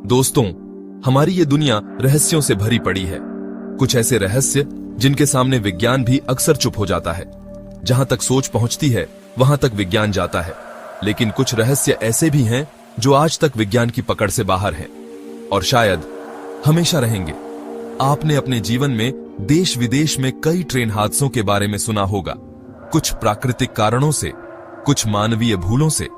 दोस्तों, हमारी ये दुनिया रहस्यों से भरी पड़ी है। कुछ ऐसे रहस्य जिनके सामने विज्ञान भी अक्सर चुप हो जाता है। जहां तक सोच पहुंचती है वहां तक विज्ञान जाता है, लेकिन कुछ रहस्य ऐसे भी हैं जो आज तक विज्ञान की पकड़ से बाहर हैं और शायद हमेशा रहेंगे। आपने अपने जीवन में देश विदेश में कई ट्रेन हादसों के बारे में सुना होगा, कुछ प्राकृतिक कारणों से, कुछ मानवीय भूलों से।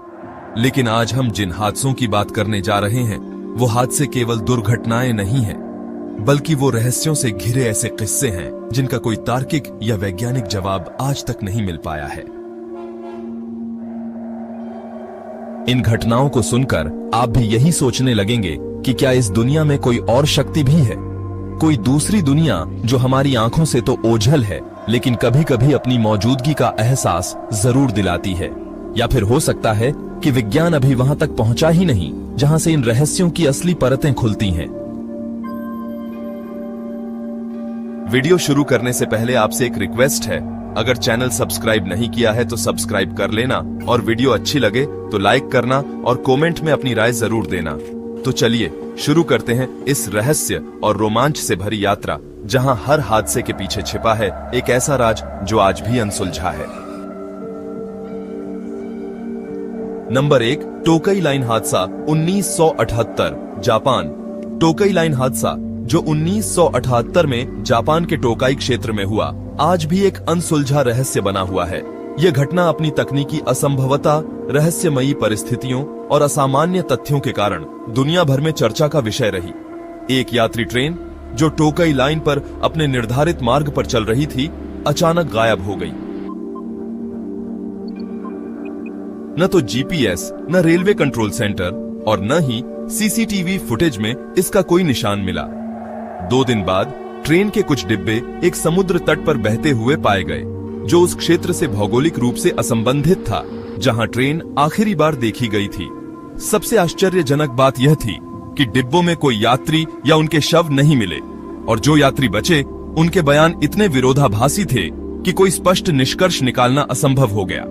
लेकिन आज हम जिन हादसों की बात करने जा रहे हैं वो हादसे केवल दुर्घटनाएं नहीं हैं, बल्कि वो रहस्यों से घिरे ऐसे किस्से हैं जिनका कोई तार्किक या वैज्ञानिक जवाब आज तक नहीं मिल पाया है। इन घटनाओं को सुनकर आप भी यही सोचने लगेंगे कि क्या इस दुनिया में कोई और शक्ति भी है, कोई दूसरी दुनिया जो हमारी आंखों से तो ओझल है लेकिन कभी कभी अपनी मौजूदगी का एहसास जरूर दिलाती है। या फिर हो सकता है कि विज्ञान अभी वहां तक पहुंचा ही नहीं जहां से इन रहस्यों की असली परतें खुलती हैं। वीडियो शुरू करने से पहले आपसे एक रिक्वेस्ट है, अगर चैनल सब्सक्राइब नहीं किया है तो सब्सक्राइब कर लेना और वीडियो अच्छी लगे तो लाइक करना और कमेंट में अपनी राय जरूर देना। तो चलिए शुरू करते हैं इस रहस्य और रोमांच से भरी यात्रा, जहां हर हादसे के पीछे छिपा है एक ऐसा राज जो आज भी अनसुलझा है। नंबर 1, टोकई लाइन हादसा 1978, जापान। टोकई लाइन हादसा जो 1978 में जापान के टोकाई क्षेत्र में हुआ, आज भी एक अनसुलझा रहस्य बना हुआ है। यह घटना अपनी तकनीकी असंभवता, रहस्यमयी परिस्थितियों और असामान्य तथ्यों के कारण दुनिया भर में चर्चा का विषय रही। एक यात्री ट्रेन जो टोकई लाइन पर अपने निर्धारित मार्ग पर चल रही थी, अचानक गायब हो गई। न तो जीपीएस, न रेलवे कंट्रोल सेंटर और न ही सीसीटीवी फुटेज में इसका कोई निशान मिला। 2 दिन बाद ट्रेन के कुछ डिब्बे एक समुद्र तट पर बहते हुए पाए गए, जो उस क्षेत्र से भौगोलिक रूप से असंबंधित था जहां ट्रेन आखिरी बार देखी गई थी। सबसे आश्चर्यजनक बात यह थी कि डिब्बों में कोई यात्री या उनके शव नहीं मिले, और जो यात्री बचे उनके बयान इतने विरोधाभासी थे कि कोई स्पष्ट निष्कर्ष निकालना असंभव हो गया।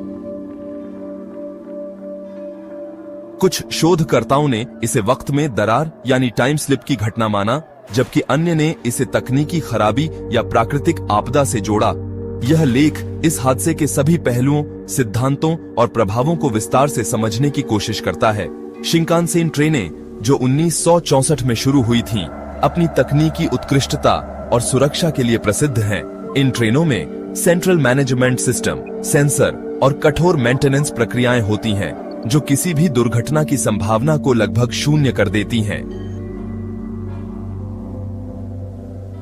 कुछ शोधकर्ताओं ने इसे वक्त में दरार यानी टाइम स्लिप की घटना माना, जबकि अन्य ने इसे तकनीकी खराबी या प्राकृतिक आपदा से जोड़ा। यह लेख इस हादसे के सभी पहलुओं, सिद्धांतों और प्रभावों को विस्तार से समझने की कोशिश करता है। शिंकानसेन ट्रेनें जो 1964 में शुरू हुई थीं, अपनी तकनीकी उत्कृष्टता और सुरक्षा के लिए प्रसिद्ध हैं। इन ट्रेनों में सेंट्रल मैनेजमेंट सिस्टम, सेंसर और कठोर मेंटेनेंस प्रक्रियाएं होती हैं जो किसी भी दुर्घटना की संभावना को लगभग शून्य कर देती हैं।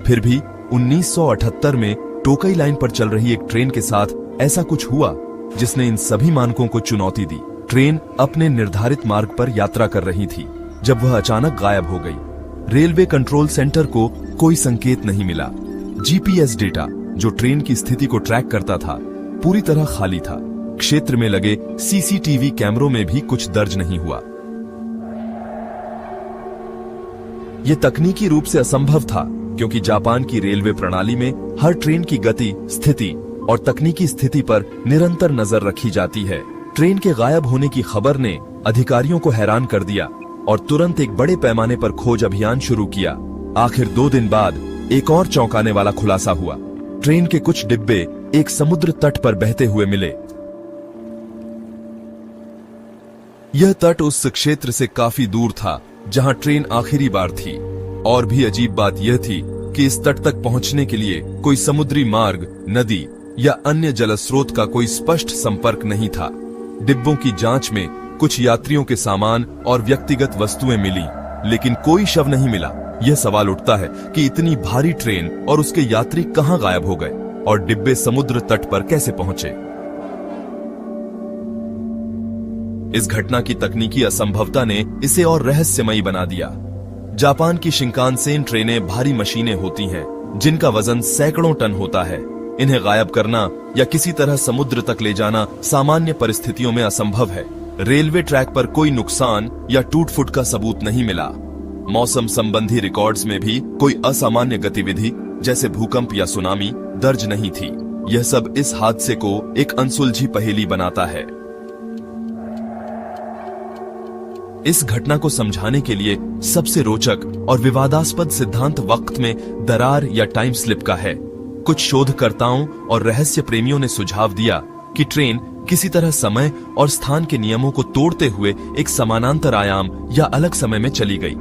फिर भी 1978 में टोकई लाइन पर चल रही एक ट्रेन के साथ ऐसा कुछ हुआ जिसने इन सभी मानकों को चुनौती दी। ट्रेन अपने निर्धारित मार्ग पर यात्रा कर रही थी जब वह अचानक गायब हो गई। रेलवे कंट्रोल सेंटर को कोई संकेत नहीं मिला। जीपीएस डेटा जो ट्रेन की स्थिति को ट्रैक करता था, पूरी तरह खाली था। क्षेत्र में लगे सीसीटीवी कैमरों में भी कुछ दर्ज नहीं हुआ। यह तकनीकी रूप से असंभव था क्योंकि जापान की रेलवे प्रणाली में हर ट्रेन की गति, स्थिति और तकनीकी स्थिति पर निरंतर नजर रखी जाती है। ट्रेन के गायब होने की खबर ने अधिकारियों को हैरान कर दिया और तुरंत एक बड़े पैमाने पर खोज अभियान शुरू किया। आखिर 2 दिन बाद एक और चौंकाने वाला खुलासा हुआ। ट्रेन के कुछ डिब्बे एक समुद्र तट पर बहते हुए मिले। यह तट उस क्षेत्र से काफी दूर था जहां ट्रेन आखिरी बार थी। और भी अजीब बात यह थी कि इस तट तक पहुंचने के लिए कोई समुद्री मार्ग, नदी या अन्य जलस्रोत का कोई स्पष्ट संपर्क नहीं था। डिब्बों की जांच में कुछ यात्रियों के सामान और व्यक्तिगत वस्तुएं मिली, लेकिन कोई शव नहीं मिला। यह सवाल उठता है कि इतनी भारी ट्रेन और उसके यात्री कहां गायब हो गए और डिब्बे समुद्र तट पर कैसे पहुंचे। इस घटना की तकनीकी असंभवता ने इसे और रहस्यमयी बना दिया। जापान की शिंकानसेन ट्रेनें भारी मशीनें होती हैं जिनका वजन सैकड़ों टन होता है। इन्हें गायब करना या किसी तरह समुद्र तक ले जाना सामान्य परिस्थितियों में असंभव है। रेलवे ट्रैक पर कोई नुकसान या टूट-फूट का सबूत नहीं मिला। मौसम संबंधी रिकॉर्ड्स में भी कोई असामान्य गतिविधि जैसे भूकंप या सुनामी दर्ज नहीं थी। यह सब इस हादसे को एक अनसुलझी पहेली बनाता है। इस घटना को समझाने के लिए सबसे रोचक और विवादास्पद सिद्धांत वक्त में दरार या टाइम स्लिप का है। कुछ शोधकर्ताओं और रहस्य प्रेमियों ने सुझाव दिया कि ट्रेन किसी तरह समय और स्थान के नियमों को तोड़ते हुए एक समानांतर आयाम या अलग समय में चली गई।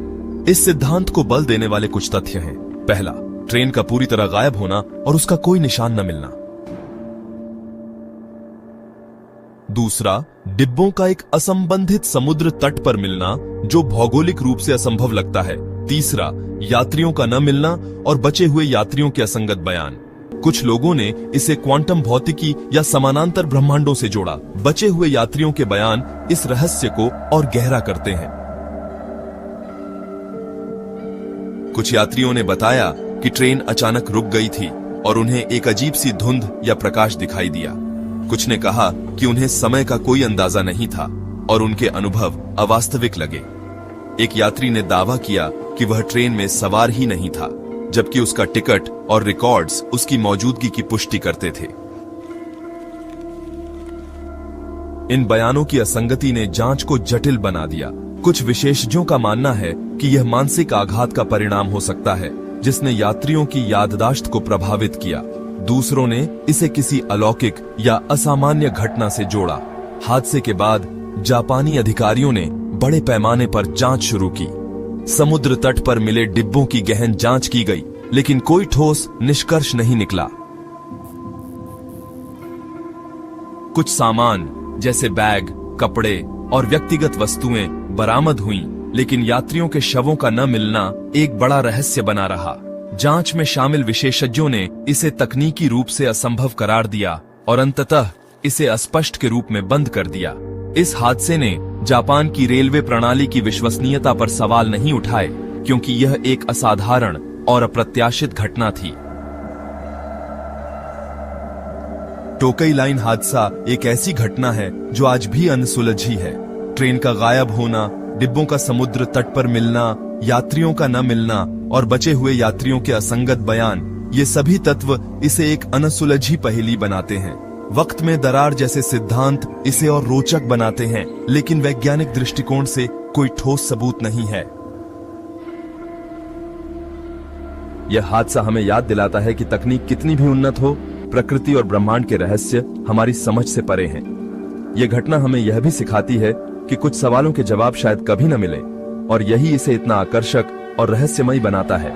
इस सिद्धांत को बल देने वाले कुछ तथ्य हैं। पहला, ट्रेन का पूरी तरह गायब होना और उसका कोई निशान न मिलना। दूसरा, डिब्बों का एक असंबंधित समुद्र तट पर मिलना जो भौगोलिक रूप से असंभव लगता है। तीसरा, यात्रियों का न मिलना और बचे हुए यात्रियों के असंगत बयान। कुछ लोगों ने इसे क्वांटम भौतिकी या समानांतर ब्रह्मांडों से जोड़ा। बचे हुए यात्रियों के बयान इस रहस्य को और गहरा करते हैं। कुछ यात्रियों ने बताया कि ट्रेन अचानक रुक गई थी और उन्हें एक अजीब सी धुंध या प्रकाश दिखाई दिया। कुछ ने कहा कि उन्हें समय का कोई अंदाजा नहीं था और उनके अनुभव अवास्तविक लगे। एक यात्री ने दावा किया कि वह ट्रेन में सवार ही नहीं था, जबकि उसका टिकट और रिकॉर्ड्स उसकी मौजूदगी की पुष्टि करते थे। इन बयानों की असंगति ने जांच को जटिल बना दिया। कुछ विशेषज्ञों का मानना है कि यह मानसिक आघात का परिणाम हो सकता है, जिसने यात्रियों की याददाश्त को प्रभावित किया। दूसरों ने इसे किसी अलौकिक या असामान्य घटना से जोड़ा। हादसे के बाद जापानी अधिकारियों ने बड़े पैमाने पर जांच शुरू की। समुद्र तट पर मिले डिब्बों की गहन जांच की गई, लेकिन कोई ठोस निष्कर्ष नहीं निकला। कुछ सामान जैसे बैग, कपड़े और व्यक्तिगत वस्तुएं बरामद हुईं, लेकिन यात्रियों के शवों का न मिलना एक बड़ा रहस्य बना रहा। जांच में शामिल विशेषज्ञों ने इसे तकनीकी रूप से असंभव करार दिया और अंततः इसे अस्पष्ट के रूप में बंद कर दिया। इस हादसे ने जापान की रेलवे प्रणाली की विश्वसनीयता पर सवाल नहीं उठाए, क्योंकि यह एक असाधारण और अप्रत्याशित घटना थी। टोकई लाइन हादसा एक ऐसी घटना है जो आज भी अनसुलझी है। ट्रेन का गायब होना, डिब्बों का समुद्र तट पर मिलना, यात्रियों का न मिलना और बचे हुए यात्रियों के असंगत बयान, ये सभी तत्व इसे एक अनसुलझी पहेली बनाते हैं। वक्त में दरार जैसे सिद्धांत इसे और रोचक बनाते हैं, लेकिन वैज्ञानिक दृष्टिकोण से कोई ठोस सबूत नहीं है। यह हादसा हमें याद दिलाता है कि तकनीक कितनी भी उन्नत हो, प्रकृति और ब्रह्मांड के रहस्य हमारी समझ से परे हैं। यह घटना हमें यह भी सिखाती है कि कुछ सवालों के जवाब शायद कभी न मिले, और यही इसे इतना आकर्षक और रहस्यमयी बनाता है।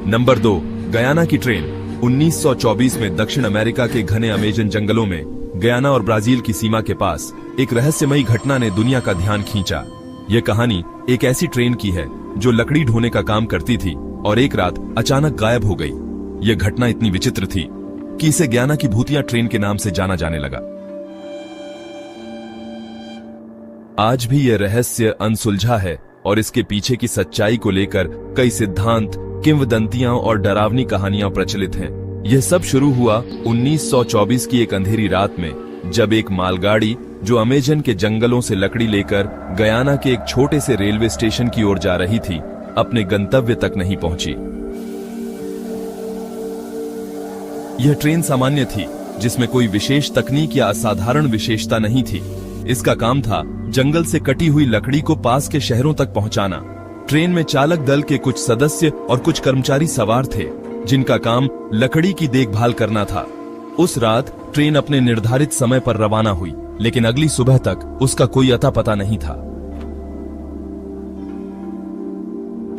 नंबर 2, गयाना की ट्रेन। 1924 में दक्षिण अमेरिका के घने अमेजन जंगलों में गयाना और ब्राजील की सीमा के पास एक रहस्यमयी घटना ने दुनिया का ध्यान खींचा। यह कहानी एक ऐसी ट्रेन की है जो लकड़ी ढोने का काम करती थी और एक रात अचानक गायब हो गई। यह घटना इतनी विचित्र थी कि इसे गयाना की भूतिया ट्रेन के नाम से जाना जाने लगा। आज भी यह रहस्य अनसुलझा है और इसके पीछे की सच्चाई को लेकर कई सिद्धांत, किंवदंतियां और डरावनी कहानियां प्रचलित हैं। यह सब शुरू हुआ 1924 की एक अंधेरी रात में, जब एक मालगाड़ी जो अमेजन के जंगलों से लकड़ी लेकर गयाना के एक छोटे से रेलवे स्टेशन की ओर जा रही थी, अपने गंतव्य तक नहीं पहुंची। यह ट्रेन सामान्य थी, जिसमें कोई विशेष तकनीक या असाधारण विशेषता नहीं थी। इसका काम था जंगल से कटी हुई लकड़ी को पास के शहरों तक पहुंचाना। ट्रेन में चालक दल के कुछ सदस्य और कुछ कर्मचारी सवार थे, जिनका काम लकड़ी की देखभाल करना था। उस रात ट्रेन अपने निर्धारित समय पर रवाना हुई, लेकिन अगली सुबह तक उसका कोई अता पता नहीं था।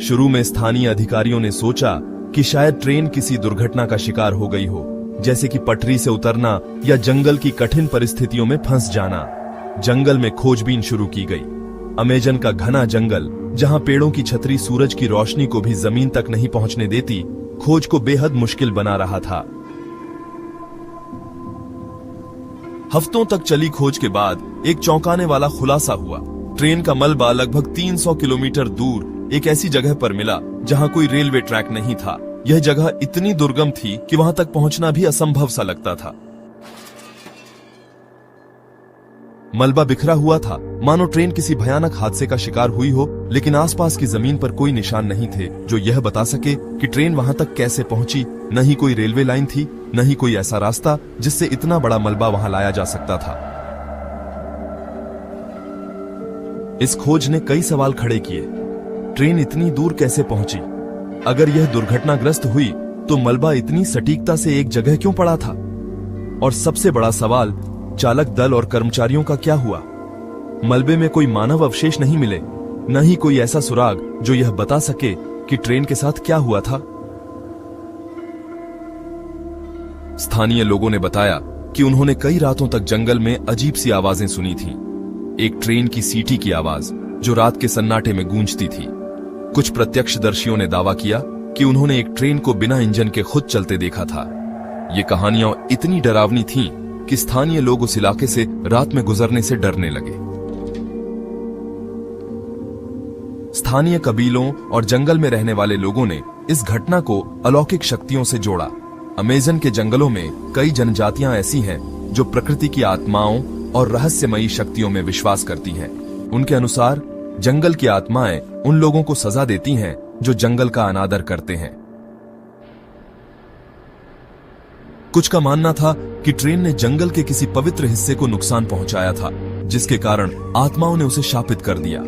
शुरू में स्थानीय अधिकारियों ने सोचा कि शायद ट्रेन किसी दुर्घटना का शिकार हो गई हो, जैसे कि पटरी से उतरना या जंगल की कठिन परिस्थितियों में फंस जाना। जंगल में खोजबीन शुरू की गई। अमेजन का घना जंगल, जहां पेड़ों की छतरी सूरज की रोशनी को भी जमीन तक नहीं पहुंचने देती, खोज को बेहद मुश्किल बना रहा था। हफ्तों तक चली खोज के बाद एक चौंकाने वाला खुलासा हुआ। ट्रेन का मलबा लगभग 300 किलोमीटर दूर एक ऐसी जगह पर मिला जहां कोई रेलवे ट्रैक नहीं था। यह जगह इतनी दुर्गम थी कि वहां तक पहुंचना भी असंभव सा लगता था। मलबा बिखरा हुआ था, मानो ट्रेन किसी भयानक हादसे का शिकार हुई हो, लेकिन आसपास की जमीन पर कोई निशान नहीं थे जो यह बता सके कि ट्रेन वहां तक कैसे पहुंची। न ही कोई रेलवे लाइन थी, न ही कोई ऐसा रास्ता जिससे इतना बड़ा मलबा वहां लाया जा सकता था। इस खोज ने कई सवाल खड़े किए। ट्रेन इतनी दूर कैसे पहुंची? अगर यह दुर्घटनाग्रस्त हुई तो मलबा इतनी सटीकता से एक जगह क्यों पड़ा था? और सबसे बड़ा सवाल, चालक दल और कर्मचारियों का क्या हुआ? मलबे में कोई मानव अवशेष नहीं मिले, न ही कोई ऐसा सुराग जो यह बता सके कि ट्रेन के साथ क्या हुआ था। स्थानीय लोगों ने बताया कि उन्होंने कई रातों तक जंगल में अजीब सी आवाजें सुनी थीं। एक ट्रेन की सीटी की आवाज जो रात के सन्नाटे में गूंजती थी। कुछ प्रत्यक्षदर्शियों ने दावा किया कि उन्होंने एक ट्रेन को बिना इंजन के खुद चलते देखा था। ये कहानियां इतनी डरावनी थीं कि स्थानीय लोग उस इलाके से रात में गुजरने से डरने लगे। स्थानीय कबीलों और जंगल में रहने वाले लोगों ने इस घटना को अलौकिक शक्तियों से जोड़ा। अमेज़न के जंगलों में कई जनजातियां ऐसी हैं जो प्रकृति की आत्माओं और रहस्यमयी शक्तियों में विश्वास करती हैं। उनके अनुसार जंगल की आत्माएं उन लोगों को सजा देती हैं जो जंगल का अनादर करते हैं। कुछ का मानना था कि ट्रेन ने जंगल के किसी पवित्र हिस्से को नुकसान पहुंचाया था, जिसके कारण आत्माओं ने उसे शापित कर दिया।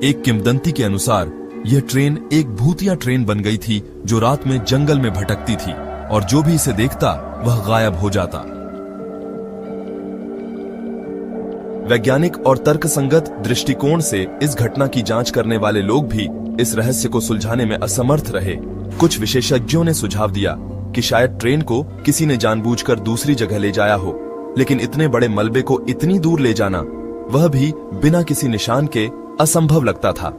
एक किंवदंती के अनुसार यह ट्रेन एक भूतिया ट्रेन बन गई थी जो रात में जंगल में भटकती थी और जो भी इसे देखता वह गायब हो जाता। वैज्ञानिक और तर्कसंगत दृष्टिकोण से इस घटना की जांच करने वाले लोग भी इस रहस्य को सुलझाने में असमर्थ रहे। कुछ विशेषज्ञों ने सुझाव दिया कि शायद ट्रेन को किसी ने जानबूझकर दूसरी जगह ले जाया हो, लेकिन इतने बड़े मलबे को इतनी दूर ले जाना, वह भी बिना किसी निशान के, असंभव लगता था।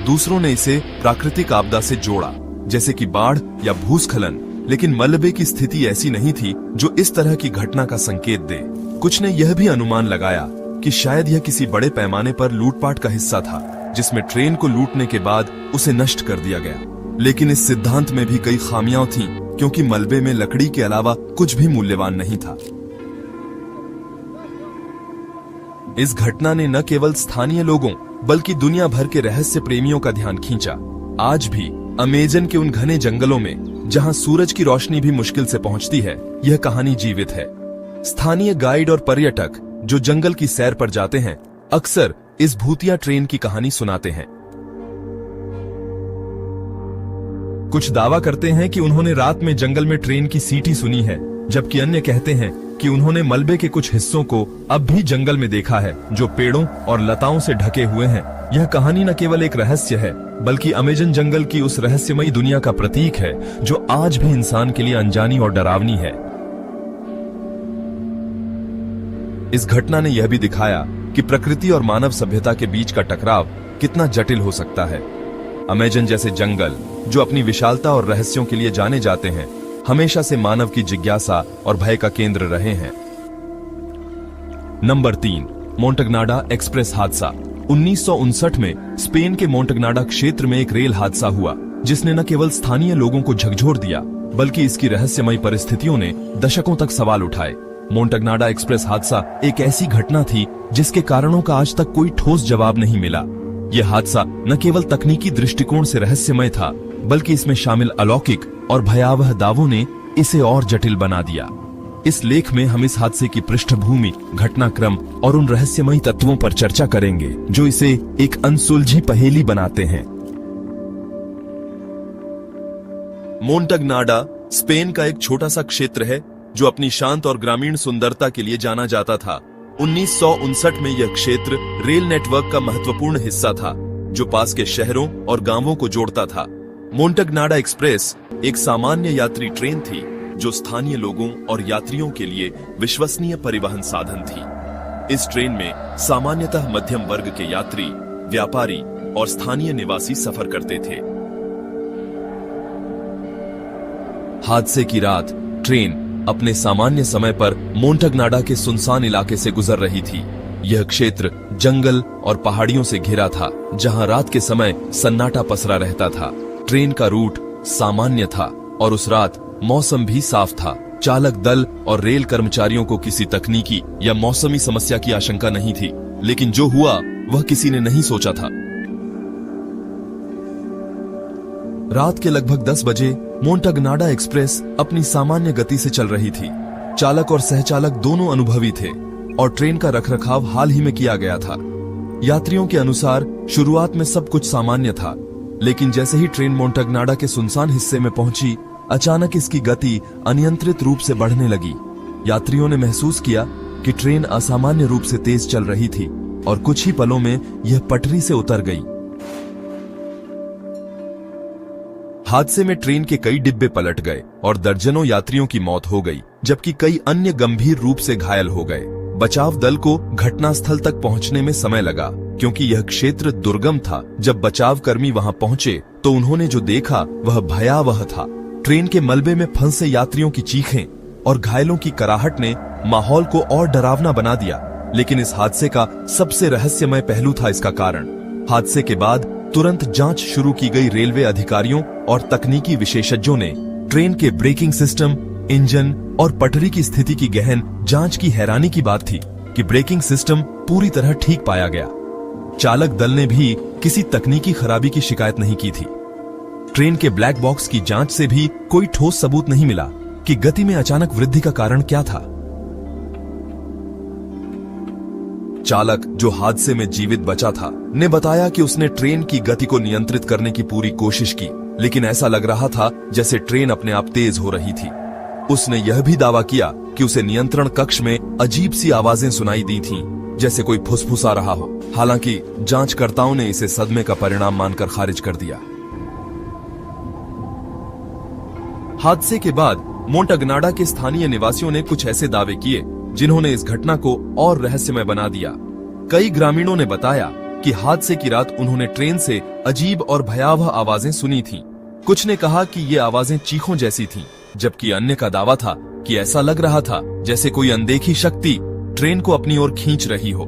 दूसरों ने इसे प्राकृतिक आपदा से जोड़ा, जैसे कि बाढ़ या भूस्खलन, लेकिन मलबे की स्थिति ऐसी नहीं थी जो इस तरह की घटना का संकेत दे। कुछ ने यह भी अनुमान लगाया कि शायद यह किसी बड़े पैमाने पर लूटपाट का हिस्सा था, जिसमें ट्रेन को लूटने के बाद उसे नष्ट कर दिया गया। लेकिन इस सिद्धांत में भी कई खामियां थीं, क्योंकि मलबे में लकड़ी के अलावा कुछ भी मूल्यवान नहीं था। इस घटना ने न केवल स्थानीय लोगों बल्कि दुनिया भर के रहस्य प्रेमियों का ध्यान खींचा। आज भी अमेज़न के उन घने जंगलों में, जहां सूरज की रोशनी भी मुश्किल से पहुंचती है, यह कहानी जीवित है। स्थानीय गाइड और पर्यटक जो जंगल की सैर पर जाते हैं, अक्सर इस भूतिया ट्रेन की कहानी सुनाते हैं। कुछ दावा करते हैं कि उन्होंने रात में जंगल में ट्रेन की सीटी सुनी है, जबकि अन्य कहते हैं कि उन्होंने मलबे के कुछ हिस्सों को अब भी जंगल में देखा है, जो पेड़ों और लताओं से ढके हुए हैं। यह कहानी न केवल एक रहस्य है, बल्कि अमेज़न जंगल की उस रहस्यमयी दुनिया का प्रतीक है जो आज भी इंसान के लिए अनजानी और डरावनी है। इस घटना ने यह भी दिखाया कि प्रकृति और मानव सभ्यता के बीच का टकराव कितना जटिल हो सकता है। अमेज़न जैसे जंगल, जो अपनी विशालता और रहस्यों के लिए जाने जाते हैं, हमेशा से मानव की जिज्ञासा और भय का केंद्र रहे हैं। नंबर 3, मोंटगनाडा एक्सप्रेस हादसा। 1959 में स्पेन के मोंटगनाडा क्षेत्र में एक रेल हादसा हुआ, जिसने न केवल स्थानीय लोगों को झकझोर दिया, बल्कि इसकी रहस्यमयी परिस्थितियों ने दशकों तक सवाल उठाए। मोंटगनाडा एक्सप्रेस हादसा एक ऐसी घटना थी जिसके कारणों का आज तक कोई ठोस जवाब नहीं मिला। यह हादसा न केवल तकनीकी दृष्टिकोण से रहस्यमय था, बल्कि इसमें शामिल अलौकिक और भयावह दावों ने इसे और जटिल बना दिया। इस लेख में हम इस हादसे की पृष्ठभूमि, घटनाक्रम और उन रहस्यमयी तत्वों पर चर्चा करेंगे जो इसे एक अनसुलझी पहेली बनाते हैं। मोंटगनाडा स्पेन का एक छोटा सा क्षेत्र है जो अपनी शांत और ग्रामीण सुंदरता के लिए जाना जाता था। 1959 में यह क्षेत्र रेल नेटवर्क का महत्वपूर्ण हिस्सा था, जो पास के शहरों और गांवों को जोड़ता था। मोंटगनाडा एक्सप्रेस एक सामान्य यात्री ट्रेन थी जो स्थानीय लोगों और यात्रियों के लिए विश्वसनीय परिवहन साधन थी। इस ट्रेन में सामान्यतः मध्यम वर्ग के यात्री, व्यापारी और स्थानीय निवासी सफर करते थे। हादसे की रात ट्रेन अपने सामान्य समय पर मोंटगनाडा के सुनसान इलाके से गुजर रही थी। यह क्षेत्र जंगल और पहाड़ियों से घिरा था, जहां रात के समय सन्नाटा पसरा रहता था। ट्रेन का रूट सामान्य था और उस रात मौसम भी साफ था। चालक दल और रेल कर्मचारियों को किसी तकनीकी या मौसमी समस्या की आशंका नहीं थी, लेकिन जो हुआ वह किसी ने नहीं सोचा था। रात के लगभग 10 बजे मोंटगनाडा एक्सप्रेस अपनी सामान्य गति से चल रही थी। चालक और सहचालक दोनों अनुभवी थे। और ट्रेन का रखरखाव हाल ही में किया गया था। यात्रियों के अनुसार शुरुआत में सब कुछ सामान्य था, लेकिन जैसे ही ट्रेन मोंटगनाडा के सुनसान हिस्से में पहुंची, अचानक इसकी गति अनियंत्रित रूप से बढ़ने लगी। यात्रियों ने महसूस किया कि ट्रेन असामान्य रूप से तेज चल रही थी और कुछ ही पलों में यह पटरी से उतर गई। हादसे में ट्रेन के कई डिब्बे पलट गए और दर्जनों यात्रियों की मौत हो गई, जबकि कई अन्य गंभीर रूप से घायल हो गए। बचाव दल को घटनास्थल तक पहुंचने में समय लगा, क्योंकि यह क्षेत्र दुर्गम था। जब बचाव कर्मी वहां पहुंचे तो उन्होंने जो देखा वह भयावह था। ट्रेन के मलबे में फंसे यात्रियों की चीखें और घायलों की कराहट ने माहौल को और डरावना बना दिया। लेकिन इस हादसे का सबसे रहस्यमय पहलू था इसका कारण। हादसे के बाद तुरंत जांच शुरू की गई। रेलवे अधिकारियों और तकनीकी विशेषज्ञों ने ट्रेन के ब्रेकिंग सिस्टम, इंजन और पटरी की स्थिति की गहन जांच की। हैरानी की बात थी कि ब्रेकिंग सिस्टम पूरी तरह ठीक पाया गया। चालक दल ने भी किसी तकनीकी खराबी की शिकायत नहीं की थी। ट्रेन के ब्लैक बॉक्स की जांच से भी कोई ठोस सबूत नहीं मिला कि गति में अचानक वृद्धि का कारण क्या था। चालक, जो हादसे में जीवित बचा था, ने बताया कि उसने ट्रेन की गति को नियंत्रित करने की पूरी कोशिश की, लेकिन ऐसा लग रहा था जैसे ट्रेन अपने आप तेज हो रही थी। उसने यह भी दावा किया कि उसे नियंत्रण कक्ष में अजीब सी आवाजें सुनाई दी थीं, जैसे कोई फुसफुसा रहा हो। हालांकि जांचकर्ताओं ने इसे सदमे का परिणाम मानकर खारिज कर दिया। हादसे के बाद मोंटगनाडा के स्थानीय निवासियों ने कुछ ऐसे दावे किए जिन्होंने इस घटना को और रहस्यमय बना दिया। कई ग्रामीणों ने बताया कि हादसे की रात उन्होंने ट्रेन से अजीब और भयावह आवाजें सुनी थीं। कुछ ने कहा कि ये आवाजें चीखों जैसी थीं, जबकि अन्य का दावा था कि ऐसा लग रहा था जैसे कोई अनदेखी शक्ति ट्रेन को अपनी ओर खींच रही हो।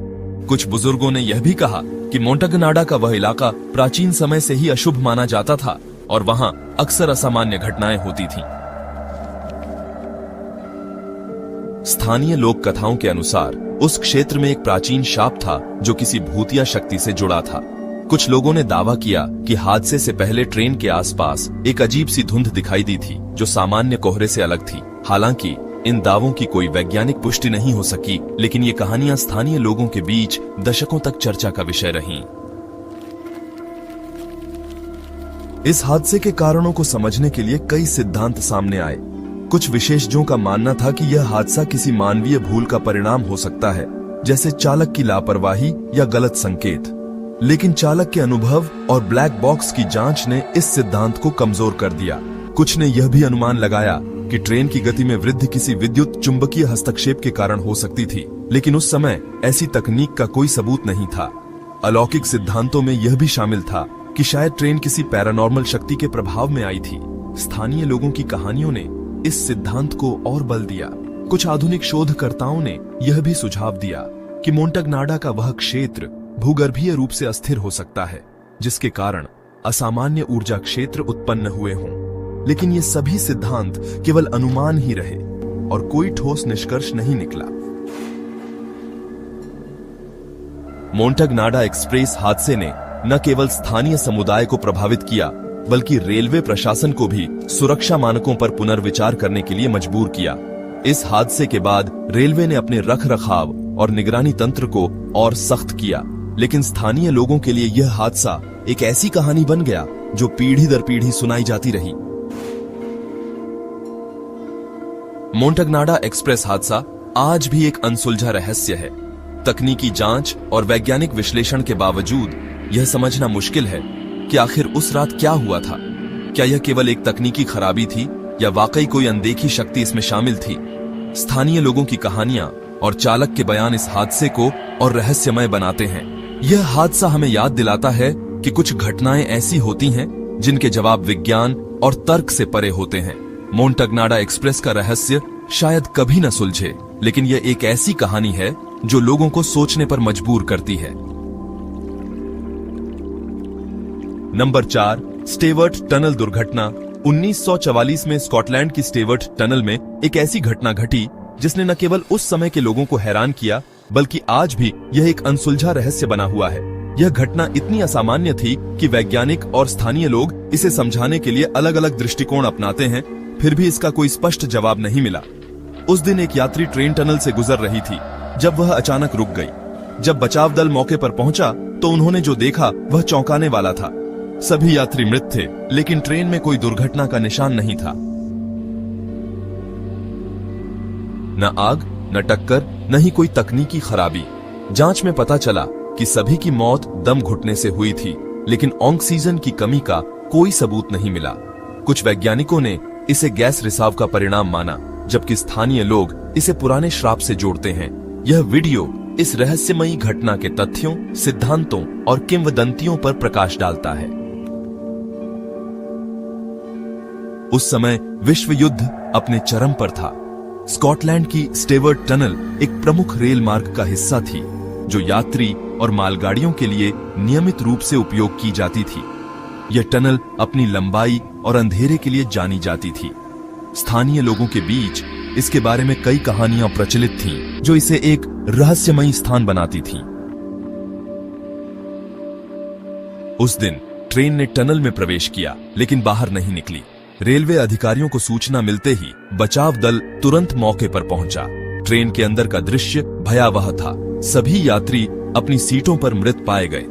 कुछ बुजुर्गों ने यह भी कहा कि मोंटगनाडा का वह इलाका प्राचीन समय से ही अशुभ माना जाता था और वहां अक्सर असामान्य घटनाएं होती थीं। स्थानीय लोक कथाओं के अनुसार उस क्षेत्र में एक प्राचीन शाप था जो किसी भूतिया शक्ति से जुड़ा था। कुछ लोगों ने दावा किया कि हादसे से पहले ट्रेन के आसपास एक अजीब सी धुंध दिखाई दी थी जो सामान्य कोहरे से अलग थी। हालांकि इन दावों की कोई वैज्ञानिक पुष्टि नहीं हो सकी, लेकिन ये कहानियां स्थानीय लोगों के बीच दशकों तक चर्चा का विषय रहीं। इस हादसे के कारणों को समझने के लिए कई सिद्धांत सामने आए। कुछ विशेषज्ञों का मानना था कि यह हादसा किसी मानवीय भूल का परिणाम हो सकता है, जैसे चालक की लापरवाही या गलत संकेत। लेकिन चालक के अनुभव और ब्लैक बॉक्स की जांच ने इस सिद्धांत को कमजोर कर दिया। कुछ ने यह भी अनुमान लगाया कि ट्रेन की गति में वृद्धि किसी विद्युत चुंबकीय हस्तक्षेप के कारण हो सकती थी, लेकिन उस समय ऐसी तकनीक का कोई सबूत नहीं था। अलौकिक सिद्धांतों में यह भी शामिल था कि शायद ट्रेन किसी पैरानॉर्मल शक्ति के प्रभाव में आई थी। स्थानीय लोगों की कहानियों ने इस सिद्धांत को और बल दिया। कुछ आधुनिक शोधकर्ताओं ने यह भी सुझाव दिया कि मोंटगनाडा का वह क्षेत्र भूगर्भीय रूप से अस्थिर हो सकता है, जिसके कारण असामान्य ऊर्जा क्षेत्र उत्पन्न हुए हों। लेकिन ये सभी सिद्धांत केवल अनुमान ही रहे और कोई ठोस निष्कर्ष नहीं निकला। मोंटगनाडा एक्सप्रेस हादसे ने न केवल स्थानीय समुदाय को प्रभावित किया, बल्कि रेलवे प्रशासन को भी सुरक्षा मानकों पर पुनर्विचार करने के लिए मजबूर किया। इस हादसे के बाद रेलवे ने अपने रखरखाव और निगरानी तंत्र को और सख्त किया, लेकिन स्थानीय लोगों के लिए यह हादसा एक ऐसी कहानी बन गया जो पीढ़ी दर पीढ़ी सुनाई जाती रही। मोंटगनाडा एक्सप्रेस हादसा आज भी एक अनसुलझा रहस्य है। तकनीकी जांच और वैज्ञानिक विश्लेषण के बावजूद यह समझना मुश्किल है कि आखिर उस रात क्या हुआ था। क्या यह केवल एक तकनीकी खराबी थी या वाकई कोई अनदेखी शक्ति इसमें शामिल थी? स्थानीय लोगों की कहानियां और चालक के बयान इस हादसे को और रहस्यमय बनाते हैं। यह हादसा हमें याद दिलाता है कि कुछ घटनाएं ऐसी होती हैं जिनके जवाब विज्ञान और तर्क से परे होते हैं। मोंटगनाडा एक्सप्रेस का रहस्य शायद कभी न सुलझे, लेकिन यह एक ऐसी कहानी है जो लोगों को सोचने पर मजबूर करती है। नंबर 4, स्टेवर्ट टनल दुर्घटना। 1944 में स्कॉटलैंड की स्टेवर्ट टनल में एक ऐसी घटना घटी जिसने न केवल उस समय के लोगों को हैरान किया, बल्कि आज भी यह एक अनसुलझा रहस्य बना हुआ है। यह घटना इतनी असामान्य थी कि वैज्ञानिक और स्थानीय लोग इसे समझाने के लिए अलग अलग दृष्टिकोण अपनाते हैं, फिर भी इसका कोई स्पष्ट जवाब नहीं मिला। उस दिन एक यात्री ट्रेन टनल से गुजर रही थी जब वह अचानक रुक गई। जब बचाव दल मौके पर पहुंचा तो उन्होंने जो देखा वह चौंकाने वाला था। सभी यात्री मृत थे, लेकिन ट्रेन में कोई दुर्घटना का निशान नहीं था। न आग, न टक्कर, न ही कोई तकनीकी खराबी। जांच में पता चला कि सभी की मौत दम घुटने से हुई थी, लेकिन ऑक्सीजन की कमी का कोई सबूत नहीं मिला। कुछ वैज्ञानिकों ने इसे गैस रिसाव का परिणाम माना, जबकि स्थानीय लोग इसे पुराने श्राप से जोड़ते हैं। यह वीडियो इस रहस्यमयी घटना के तथ्यों, सिद्धांतों और किंवदंतियों पर प्रकाश डालता है। उस समय विश्व युद्ध अपने चरम पर था। स्कॉटलैंड की स्टेवर्ट टनल एक प्रमुख रेल मार्ग का हिस्सा थी, जो यात्री और मालगाड़ियों के लिए नियमित रूप से उपयोग की जाती थी। यह टनल अपनी लंबाई और अंधेरे के लिए जानी जाती थी। स्थानीय लोगों के बीच इसके बारे में कई कहानियां प्रचलित थीं, जो इसे एक रहस्यमयी स्थान बनाती थीं। उस दिन ट्रेन ने टनल में प्रवेश किया, लेकिन बाहर नहीं निकली। रेलवे अधिकारियों को सूचना मिलते ही बचाव दल तुरंत मौके पर पहुंचा। ट्रेन के अंदर का दृश्य भयावह था। सभी यात्री अपनी सीटों पर मृत पाए गए।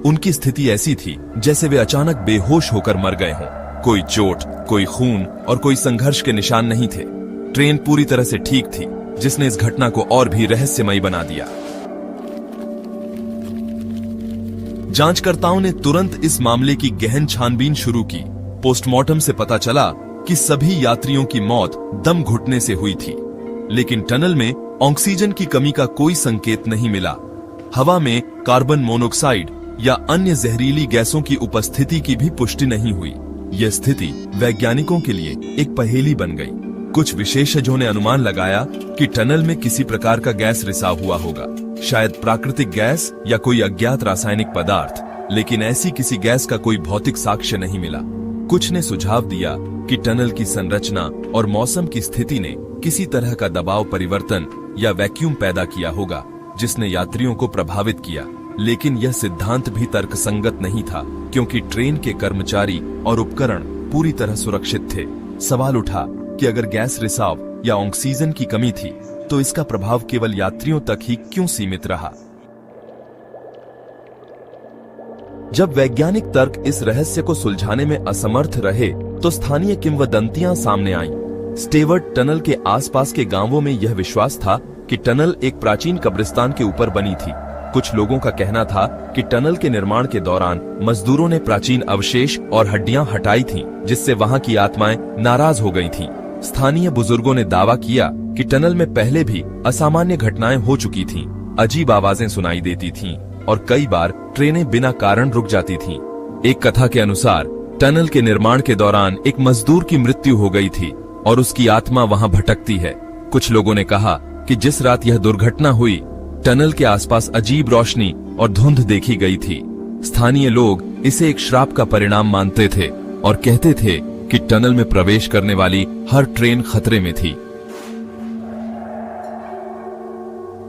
उनकी स्थिति ऐसी थी जैसे वे अचानक बेहोश होकर मर गए हों। कोई चोट, कोई खून और कोई संघर्ष के निशान नहीं थे। ट्रेन पूरी तरह से ठीक थी, जिसने इस घटना को और भी रहस्यमयी बना दिया। जांचकर्ताओं ने तुरंत इस मामले की गहन छानबीन शुरू की। पोस्टमार्टम से पता चला कि सभी यात्रियों की मौत दम घुटने से हुई थी, लेकिन टनल में ऑक्सीजन की कमी का कोई संकेत नहीं मिला। हवा में कार्बन मोनोऑक्साइड या अन्य जहरीली गैसों की उपस्थिति की भी पुष्टि नहीं हुई। यह स्थिति वैज्ञानिकों के लिए एक पहेली बन गई। कुछ विशेषज्ञों ने अनुमान लगाया कि टनल में किसी प्रकार का गैस रिसाव हुआ होगा, शायद प्राकृतिक गैस या कोई अज्ञात रासायनिक पदार्थ, लेकिन ऐसी किसी गैस का कोई भौतिक साक्ष्य नहीं मिला। कुछ ने सुझाव दिया कि टनल की संरचना और मौसम की स्थिति ने किसी तरह का दबाव परिवर्तन या वैक्यूम पैदा किया होगा, जिसने यात्रियों को प्रभावित किया। लेकिन यह सिद्धांत भी तर्कसंगत नहीं था, क्योंकि ट्रेन के कर्मचारी और उपकरण पूरी तरह सुरक्षित थे। सवाल उठा कि अगर गैस रिसाव या ऑक्सीजन की कमी थी, तो इसका प्रभाव केवल यात्रियों तक ही क्यों सीमित रहा? जब वैज्ञानिक तर्क इस रहस्य को सुलझाने में असमर्थ रहे, तो स्थानीय किंवदंतियां सामने आईं। स्टेवर्ट टनल के आसपास के गांवों में यह विश्वास था कि टनल एक प्राचीन कब्रिस्तान के ऊपर बनी थी। कुछ लोगों का कहना था कि टनल के निर्माण के दौरान मजदूरों ने प्राचीन अवशेष और हड्डियां हटाई थीं, जिससे वहां की आत्माएं नाराज हो गई थीं। स्थानीय बुजुर्गों ने दावा किया कि टनल में पहले भी असामान्य घटनाएं हो चुकी थीं। अजीब आवाजें सुनाई देती थीं और कई बार ट्रेनें बिना कारण रुक जाती थीं। एक कथा के अनुसार टनल के निर्माण के दौरान एक मजदूर की मृत्यु हो गई थी और उसकी आत्मा वहां भटकती है। कुछ लोगों ने कहा कि जिस रात यह दुर्घटना हुई, टनल के आसपास अजीब रोशनी और धुंध देखी गई थी। स्थानीय लोग इसे एक श्राप का परिणाम मानते थे और कहते थे कि टनल में प्रवेश करने वाली हर ट्रेन खतरे में थी।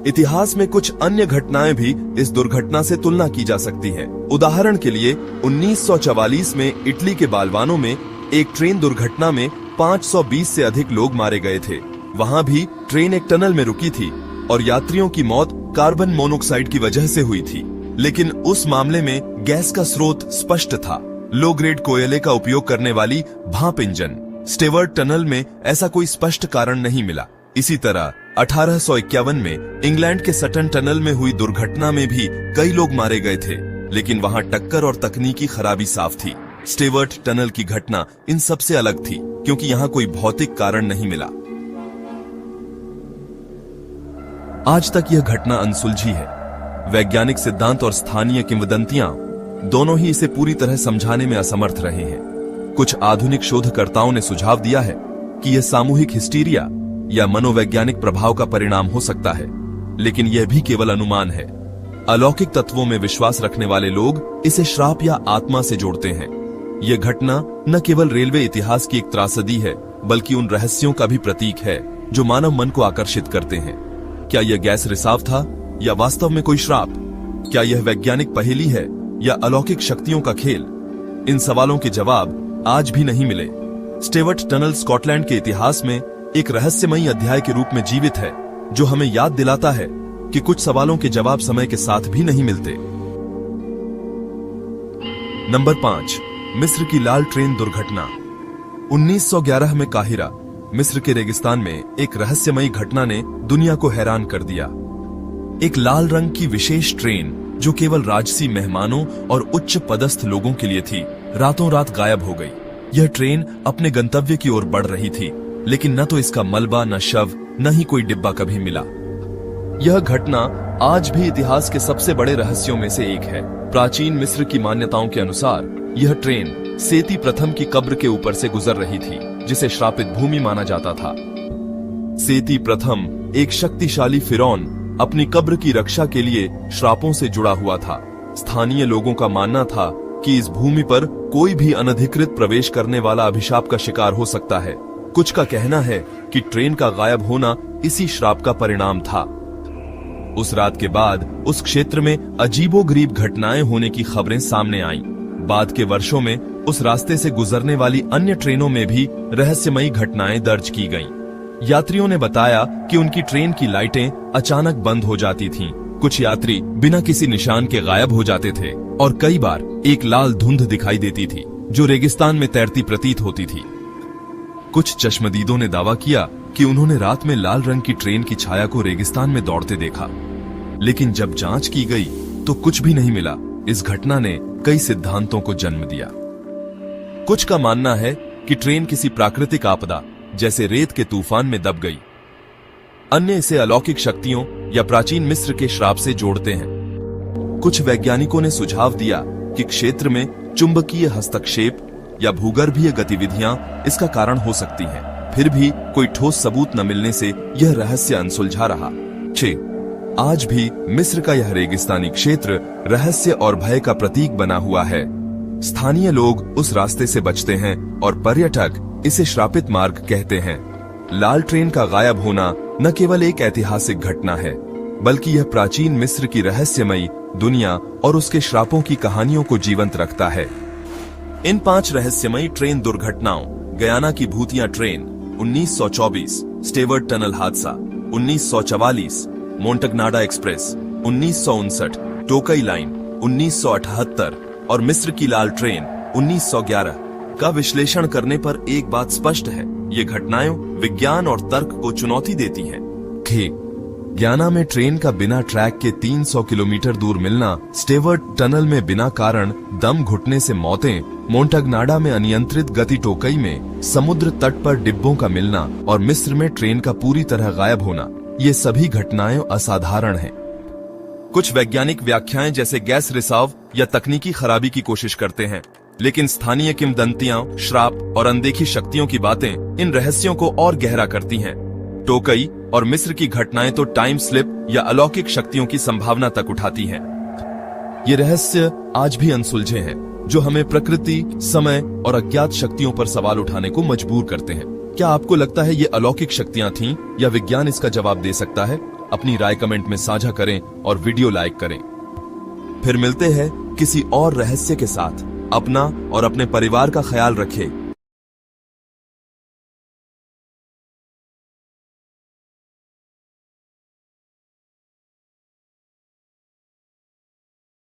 इतिहास में कुछ अन्य घटनाएं भी इस दुर्घटना से तुलना की जा सकती है। उदाहरण के लिए 1944 में इटली के बालवानों में एक ट्रेन दुर्घटना में 520 से अधिक लोग मारे गए थे। वहां भी ट्रेन एक टनल में रुकी थी और यात्रियों की मौत कार्बन मोनोऑक्साइड की वजह से हुई थी। लेकिन उस मामले में गैस का स्रोत स्पष्ट था, लो ग्रेड कोयले का उपयोग करने वाली भाप इंजन। स्टेवर्ट टनल में ऐसा कोई स्पष्ट कारण नहीं मिला। इसी तरह 1851 में इंग्लैंड के सटन टनल में हुई दुर्घटना में भी कई लोग मारे गए थे, लेकिन वहां टक्कर और तकनीकी खराबी साफ थी। स्टेवर्ट टनल की घटना इन सबसे अलग थी, क्योंकि यहां कोई भौतिक कारण नहीं मिला। आज तक यह घटना अनसुलझी है। वैज्ञानिक सिद्धांत और स्थानीय किंवदंतियां दोनों ही इसे पूरी तरह समझाने में असमर्थ रहे हैं। कुछ आधुनिक शोधकर्ताओं ने सुझाव दिया है कि यह सामूहिक हिस्टीरिया या मनोवैज्ञानिक प्रभाव का परिणाम हो सकता है, लेकिन यह भी केवल अनुमान है। अलौकिक तत्वों में विश्वास रखने वाले लोग इसे श्राप या आत्मा से जोड़ते हैं। यह घटना न केवल रेलवे इतिहास की एक त्रासदी है, बल्कि उन रहस्यों का भी प्रतीक है जो मानव मन को आकर्षित करते हैं। क्या यह गैस रिसाव था या वास्तव में कोई श्राप? क्या यह वैज्ञानिक पहेली है या अलौकिक शक्तियों का खेल? इन सवालों के जवाब आज भी नहीं मिले। स्टेवर्ट टनल स्कॉटलैंड के इतिहास में एक रहस्यमयी अध्याय के रूप में जीवित है, जो हमें याद दिलाता है कि कुछ सवालों के जवाब समय के साथ भी नहीं मिलते। नंबर 5, मिस्र की लाल ट्रेन दुर्घटना। 1911 में काहिरा, मिस्र के रेगिस्तान में एक रहस्यमयी घटना ने दुनिया को हैरान कर दिया। एक लाल रंग की विशेष ट्रेन जो केवल राजसी मेहमानों और उच्च पदस्थ लोगों के लिए थी, रातों रात गायब हो गई। यह ट्रेन अपने गंतव्य की ओर बढ़ रही थी, लेकिन न तो इसका मलबा, न शव, न ही कोई डिब्बा कभी मिला। यह घटना आज भी इतिहास के सबसे बड़े रहस्यों में से एक है। प्राचीन मिस्र की मान्यताओं के अनुसार यह ट्रेन सेती प्रथम की कब्र के ऊपर से गुजर रही थी, जिसे श्रापित भूमि माना जाता था। सेती प्रथम एक शक्तिशाली फिरौन अपनी कब्र की रक्षा के लिए श्रापों से जुड़ा हुआ था। स्थानीय लोगों का मानना था कि इस भूमि पर कोई भी अनधिकृत प्रवेश करने वाला अभिशाप का शिकार हो सकता है। कुछ का कहना है कि ट्रेन का गायब होना इसी श्राप का परिणाम था। उस रात के बाद उस क्षेत्र में अजीबोगरीब घटनाएं होने की खबरें सामने आईं। बाद के वर्षों में उस रास्ते से गुजरने वाली अन्य ट्रेनों में भी रहस्यमयी घटनाएं दर्ज की गईं। यात्रियों ने बताया कि उनकी ट्रेन की लाइटें अचानक बंद हो जाती थीं। कुछ यात्री बिना किसी निशान के गायब हो जाते थे और कई बार एक लाल धुंध दिखाई देती थी जो रेगिस्तान में तैरती प्रतीत होती थी। कुछ चश्मदीदों ने दावा किया कि उन्होंने रात में लाल रंग की ट्रेन की छाया को रेगिस्तान में दौड़ते देखा, लेकिन जब जांच की गई तो कुछ भी नहीं मिला। इस घटना ने कई सिद्धांतों को जन्म दिया। कुछ का मानना है कि ट्रेन किसी प्राकृतिक आपदा जैसे रेत के तूफान में दब गई। अन्य इसे अलौकिक शक्तियों या प्राचीन मिस्र के श्राप से जोड़ते हैं। कुछ वैज्ञानिकों ने सुझाव दिया कि क्षेत्र में चुंबकीय हस्तक्षेप या भूगर्भीय गतिविधियां इसका कारण हो सकती हैं। फिर भी कोई ठोस सबूत न मिलने से यह रहस्य अनसुलझा रहा। 6, आज भी मिस्र का यह रेगिस्तानी क्षेत्र रहस्य और भय का प्रतीक बना हुआ है। स्थानीय लोग उस रास्ते से बचते हैं और पर्यटक इसे श्रापित मार्ग कहते हैं। लाल ट्रेन का गायब होना न केवल एक ऐतिहासिक घटना है, बल्कि यह प्राचीन मिस्र की रहस्यमयी दुनिया और उसके श्रापों की कहानियों को जीवंत रखता है। इन 5 रहस्यमयी ट्रेन दुर्घटनाओं: गयाना की भूतिया ट्रेन 1924, स्टेवर्ट टनल हादसा 1944, मोंटगनाडा एक्सप्रेस 1959, टोकई लाइन 1978 और मिस्र की लाल ट्रेन 1911 का विश्लेषण करने पर एक बात स्पष्ट है, ये घटनाएं विज्ञान और तर्क को चुनौती देती हैं। गयाना में ट्रेन का बिना ट्रैक के 300 किलोमीटर दूर मिलना, स्टेवर्ट टनल में बिना कारण दम घुटने से मौतें, मोंटगनाडा में अनियंत्रित गति टोकई में समुद्र तट पर डिब्बों का मिलना और मिस्र में ट्रेन का पूरी तरह गायब होना, ये सभी घटनाएं असाधारण हैं। कुछ वैज्ञानिक व्याख्याएं जैसे गैस रिसाव या तकनीकी खराबी की कोशिश करते हैं, लेकिन स्थानीय किंवदंतियां, श्राप और अनदेखी शक्तियों की बातें इन रहस्यों को और गहरा करती हैं। टोकई और मिस्र की घटनाएं तो टाइम स्लिप या अलौकिक शक्तियों की संभावना तक उठाती हैं। ये रहस्य आज भी अनसुलझे हैं, जो हमें प्रकृति, समय और अज्ञात शक्तियों पर सवाल उठाने को मजबूर करते हैं। क्या आपको लगता है ये अलौकिक शक्तियां थीं या विज्ञान इसका जवाब दे सकता है? अपनी राय कमेंट में साझा करें और वीडियो लाइक करें। फिर मिलते हैं किसी और रहस्य के साथ। अपना और अपने परिवार का ख्याल रखें।